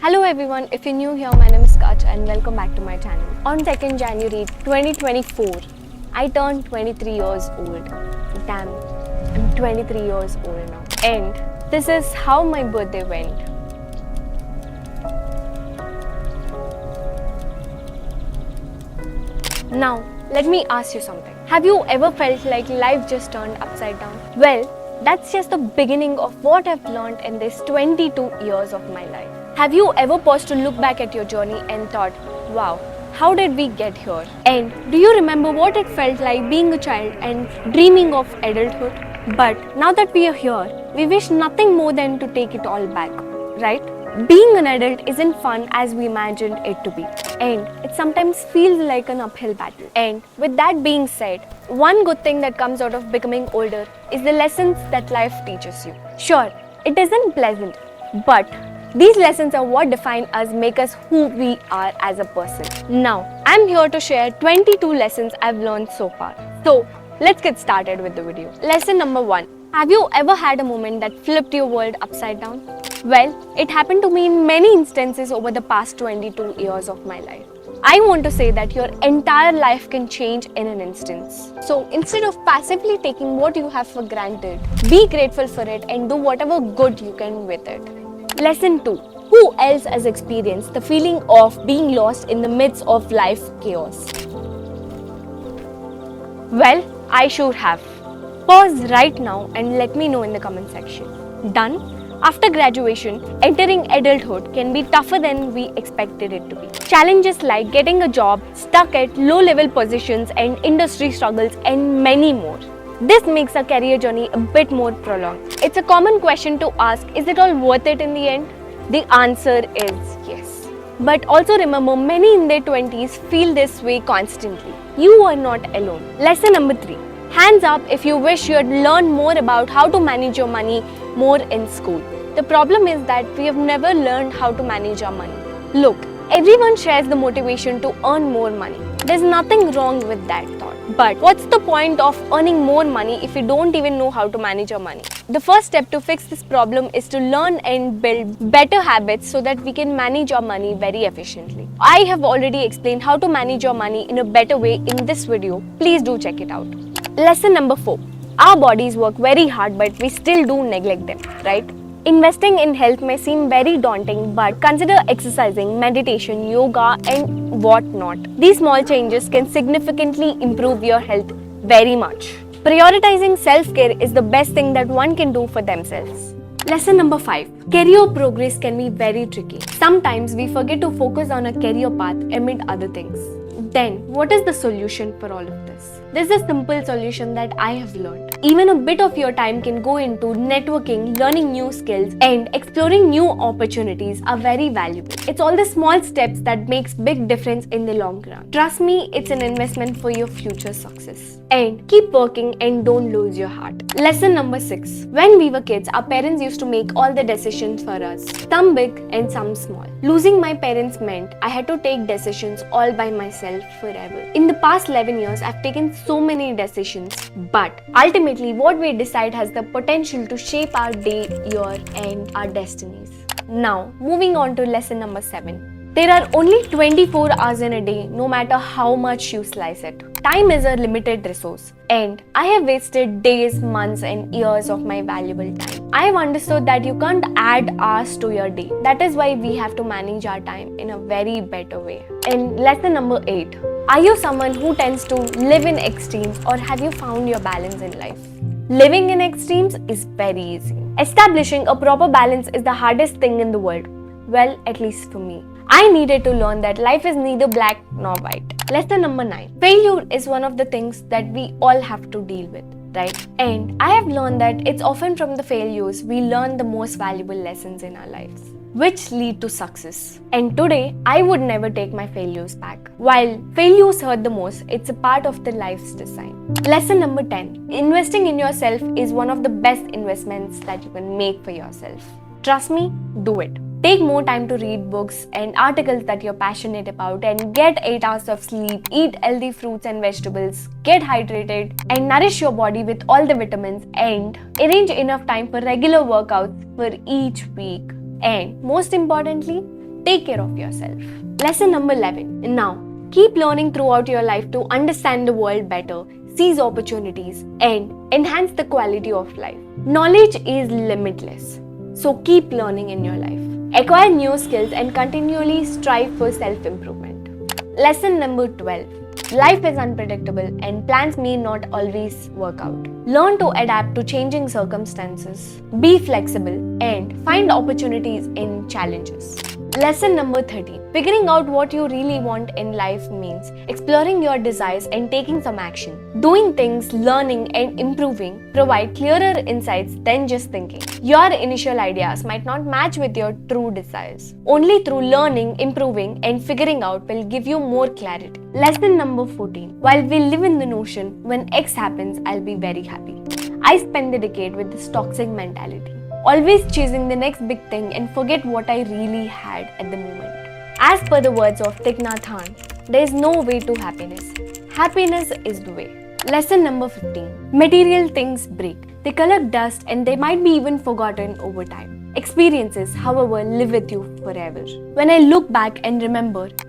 Hello everyone, if you're new here, my name is Kutch and welcome back to my channel. On 2nd January 2024, I turned 23 years old. Damn, I'm 23 years old now. And this is how my birthday went. Now, let me ask you something. Have you ever felt like life just turned upside down? Well, that's just the beginning of what I've learned in these 22 years of my life. Have you ever paused to look back at your journey and thought, wow, how did we get here? And do you remember what it felt like being a child and dreaming of adulthood? But now that we are here, we wish nothing more than to take it all back, right? Being an adult isn't fun as we imagined it to be, and it sometimes feels like an uphill battle. And with that being said, one good thing that comes out of becoming older is the lessons that life teaches you. Sure, it isn't pleasant, but these lessons are what define us, make us who we are as a person. Now, I'm here to share 22 lessons I've learned so far. So, let's get started with the video. Lesson number 1. Have you ever had a moment that flipped your world upside down? Well, it happened to me in many instances over the past 22 years of my life. I want to say that your entire life can change in an instance. So instead of passively taking what you have for granted, be grateful for it and do whatever good you can with it. Lesson 2. Who else has experienced the feeling of being lost in the midst of life chaos? Well, I sure have. Pause right now and let me know in the comment section. Done? After graduation, entering adulthood can be tougher than we expected it to be. Challenges like getting a job, stuck at low-level positions and industry struggles and many more. This makes our career journey a bit more prolonged. It's a common question to ask, is it all worth it in the end? The answer is yes. But also remember, many in their 20s feel this way constantly. You are not alone. Lesson number 3. Hands up if you wish you had learned more about how to manage your money more in school. The problem is that we have never learned how to manage our money. Look, everyone shares the motivation to earn more money. There's nothing wrong with that thought. But what's the point of earning more money if you don't even know how to manage your money? The first step to fix this problem is to learn and build better habits so that we can manage our money very efficiently. I have already explained how to manage your money in a better way in this video. Please do check it out. Lesson number 4. Our bodies work very hard, but we still do neglect them, right? Investing in health may seem very daunting, but consider exercising, meditation, yoga, and whatnot. These small changes can significantly improve your health very much. Prioritizing self-care is the best thing that one can do for themselves. Lesson number 5. Career progress can be very tricky. Sometimes we forget to focus on a career path amid other things. Then, what is the solution for all of this? There's a simple solution that I have learned. Even a bit of your time can go into networking, learning new skills, and exploring new opportunities are very valuable. It's all the small steps that makes big difference in the long run. Trust me, it's an investment for your future success. And keep working and don't lose your heart. Lesson number 6. When we were kids, our parents used to make all the decisions for us. Some big and some small. Losing my parents meant I had to take decisions all by myself forever. In the past 11 years, I've taken so many decisions, but ultimately what we decide has the potential to shape our day, year, and our destinies. Now, moving on to lesson number 7. There are only 24 hours in a day, no matter how much you slice it. Time is a limited resource, and I have wasted days, months, and years of my valuable time. I have understood that you can't add hours to your day. That is why we have to manage our time in a very better way. And lesson number 8. Are you someone who tends to live in extremes, or have you found your balance in life? Living in extremes is very easy. Establishing a proper balance is the hardest thing in the world. Well, at least for me. I needed to learn that life is neither black nor white. Lesson number 9. Failure is one of the things that we all have to deal with, right? And I have learned that it's often from the failures we learn the most valuable lessons in our lives, which lead to success. And today, I would never take my failures back. While failures hurt the most, it's a part of the life's design. Lesson number 10. Investing in yourself is one of the best investments that you can make for yourself. Trust me, do it. Take more time to read books and articles that you're passionate about and get 8 hours of sleep, eat healthy fruits and vegetables, get hydrated and nourish your body with all the vitamins and arrange enough time for regular workouts for each week. And most importantly, take care of yourself. Lesson number 11. Now, keep learning throughout your life to understand the world better, seize opportunities, and enhance the quality of life. Knowledge is limitless, so keep learning in your life. Acquire new skills and continually strive for self-improvement. Lesson number 12. Life is unpredictable and plans may not always work out. Learn to adapt to changing circumstances, be flexible, and find opportunities in challenges. Lesson number 13. Figuring out what you really want in life means exploring your desires and taking some action. Doing things, learning, and improving provide clearer insights than just thinking. Your initial ideas might not match with your true desires. Only through learning, improving, and figuring out will give you more clarity. Lesson number 14. While we live in the notion, when X happens, I'll be very happy. I spent the decade with this toxic mentality, always chasing the next big thing and forget what I really had at the moment. As per the words of Thich Nhat Hanh, there is no way to happiness. Happiness is the way. Lesson number 15. Material things break. They collect dust and they might be even forgotten over time. Experiences, however, live with you forever. When I look back and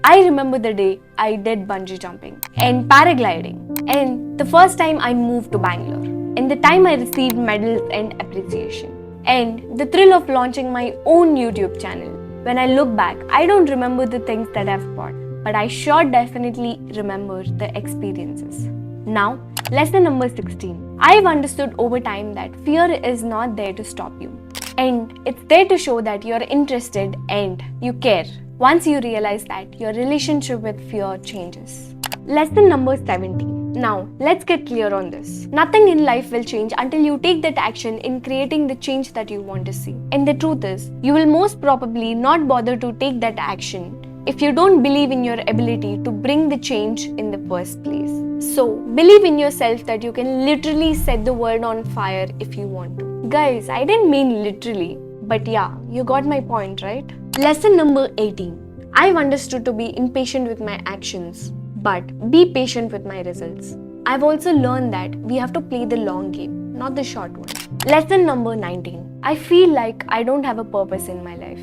I remember the day I did bungee jumping and paragliding, and the first time I moved to Bangalore, and the time I received medals and appreciation, and the thrill of launching my own YouTube channel. When I look back, I don't remember the things that I've bought, but I sure definitely remember the experiences. Now, lesson number 16. I've understood over time that fear is not there to stop you, and it's there to show that you're interested and you care. Once you realize that, your relationship with fear changes. Lesson number 17. Now, let's get clear on this. Nothing in life will change until you take that action in creating the change that you want to see. And the truth is, you will most probably not bother to take that action if you don't believe in your ability to bring the change in the first place. So, believe in yourself that you can literally set the world on fire if you want to. Guys, I didn't mean literally, but yeah, you got my point, right? Lesson number 18. I've understood to be impatient with my actions, but be patient with my results. I've also learned that we have to play the long game, not the short one. Lesson number 19. I feel like I don't have a purpose in my life.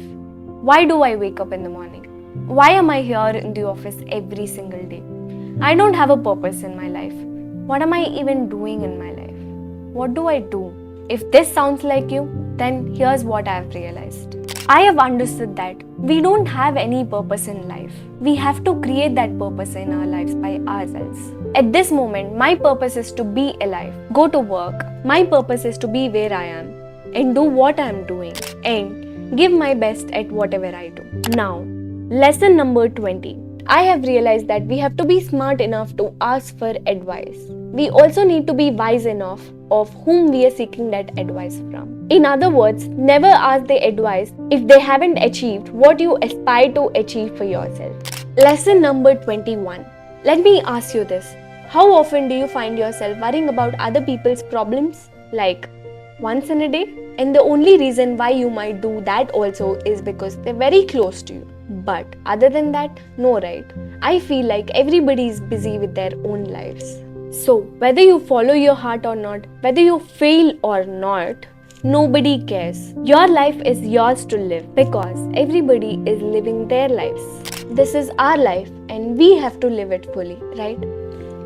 Why do I wake up in the morning? Why am I here in the office every single day? I don't have a purpose in my life. What am I even doing in my life? What do I do? If this sounds like you, then here's what I've realized. I have understood that we don't have any purpose in life. We have to create that purpose in our lives by ourselves. At this moment, my purpose is to be alive, go to work. My purpose is to be where I am and do what I am doing and give my best at whatever I do. Now, lesson number 20. I have realized that we have to be smart enough to ask for advice. We also need to be wise enough of whom we are seeking that advice from. In other words, never ask the advice if they haven't achieved what you aspire to achieve for yourself. Lesson number 21. Let me ask you this. How often do you find yourself worrying about other people's problems? Like once in a day? And the only reason why you might do that also is because they're very close to you. But other than that, no, right? I feel like everybody is busy with their own lives. So, whether you follow your heart or not, whether you fail or not, nobody cares. Your life is yours to live because everybody is living their lives. This is our life and we have to live it fully, right?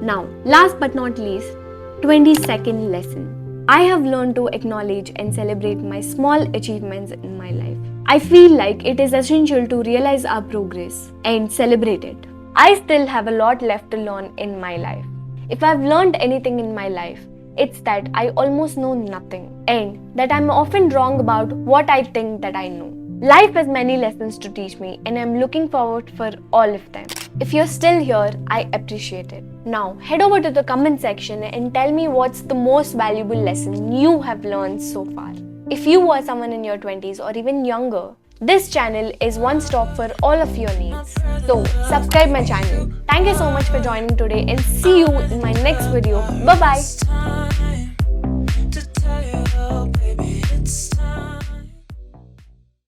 Now, last but not least, 22nd lesson. I have learned to acknowledge and celebrate my small achievements in my life. I feel like it is essential to realize our progress and celebrate it. I still have a lot left to learn in my life. If I've learned anything in my life, it's that I almost know nothing and that I'm often wrong about what I think that I know. Life has many lessons to teach me and I'm looking forward for all of them. If you're still here, I appreciate it. Now, head over to the comment section and tell me what's the most valuable lesson you have learned so far. If you are someone in your 20s or even younger, this channel is one stop for all of your needs. So, subscribe my channel. Thank you so much for joining today and see you in my next video. Bye-bye.